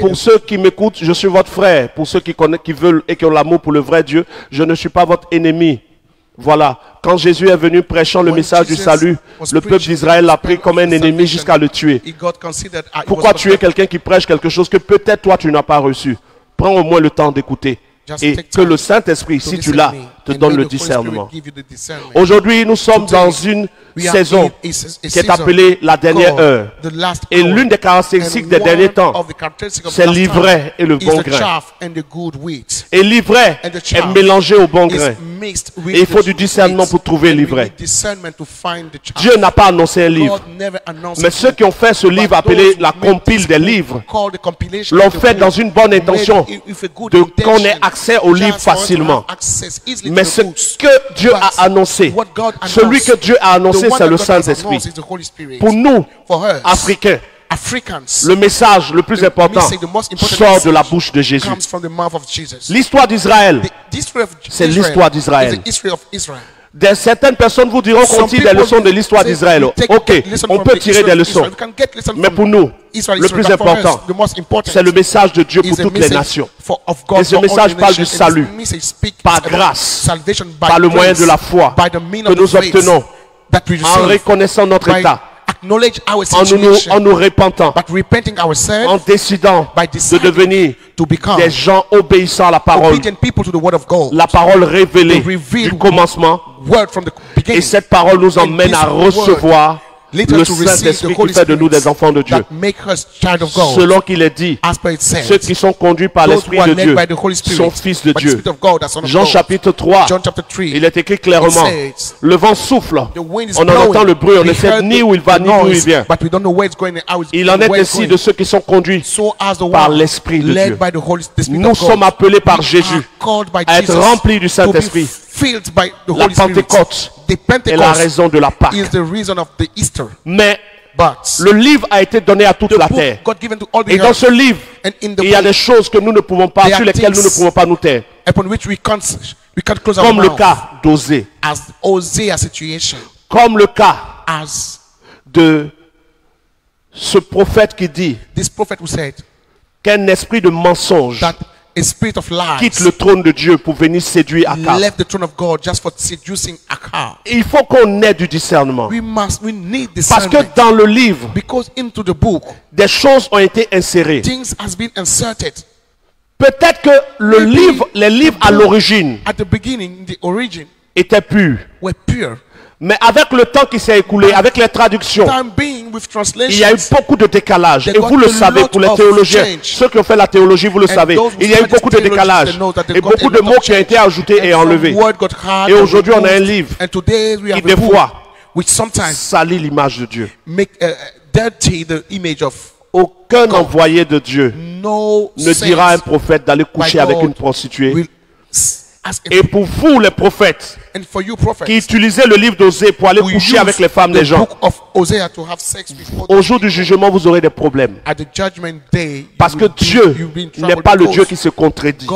Pour ceux qui m'écoutent, je suis votre frère. Pour ceux qui connaissent, qui veulent et qui ont l'amour pour le vrai Dieu, je ne suis pas votre ennemi. Voilà. Quand Jésus est venu prêchant le message du salut, le peuple d'Israël l'a pris comme un ennemi jusqu'à le tuer. Pourquoi tuer quelqu'un qui prêche quelque chose que peut-être toi tu n'as pas reçu? Prends au moins le temps d'écouter. Et que le Saint-Esprit, si tu l'as, te donne le discernement. Aujourd'hui, nous sommes dans une saison qui est appelée la dernière heure. Et l'une des caractéristiques des derniers temps, c'est l'ivraie et le bon grain. Et l'ivraie est mélangée au bon grain. Et il faut du discernement pour trouver l'ivraie. Dieu n'a pas annoncé un livre. Mais ceux qui ont fait ce livre appelé la compile des livres l'ont fait dans une bonne intention qu'on ait accès au livre facilement. Mais ce que Dieu a annoncé, celui que Dieu a annoncé, c'est le Saint-Esprit. Pour nous, Africains, le message le plus important sort de la bouche de Jésus. L'histoire d'Israël, c'est l'histoire d'Israël. Certaines personnes vous diront qu'on tire des leçons de l'histoire d'Israël. Ok, on peut tirer des leçons. Mais pour nous, le plus important, c'est le message de Dieu pour toutes les nations. Et ce message parle du salut, par grâce, par le moyen de la foi que nous obtenons en reconnaissant notre état, en nous repentant, en décidant de devenir des gens obéissants à la parole révélée du commencement. Et cette parole nous emmène à recevoir le Saint-Esprit qui fait de nous des enfants de Dieu. Selon qu'il est dit, ceux qui sont conduits par l'Esprit de Dieu sont fils de Dieu. Jean chapitre 3, il est écrit clairement, le vent souffle, on en entend le bruit, on ne sait ni où il va ni d'où il vient. Il en est ainsi de ceux qui sont conduits par l'Esprit de Dieu. Nous sommes appelés par Jésus à être remplis du Saint-Esprit. La Pentecôte est la raison de la Pâque. Mais le livre a été donné à toute la terre. Et dans ce livre, il y a des choses que nous ne pouvons pas, sur lesquelles nous ne pouvons pas nous taire. Comme le cas d'Osée. Comme le cas de ce prophète qui dit qu'un esprit de mensonge quitte le trône de Dieu pour venir séduire Akab. Il faut qu'on ait du discernement. Parce que dans le livre, des choses ont été insérées. Peut-être que les livres à l'origine étaient purs. Mais avec le temps qui s'est écoulé, avec les traductions, il y a eu beaucoup de décalage. Et vous le savez, pour les théologiens, ceux qui ont fait la théologie, vous le savez, il y a eu beaucoup de décalage. Et beaucoup de mots qui ont été ajoutés et enlevés. Et aujourd'hui, on a un livre qui, des fois, salit l'image de Dieu. Aucun envoyé de Dieu ne dira à un prophète d'aller coucher avec une prostituée. Et pour vous, les prophètes, qui utilisaient le livre d'Osée pour aller coucher avec les femmes des gens, au jour du jugement, vous aurez des problèmes. Parce que Dieu n'est pas le Dieu qui se contredit.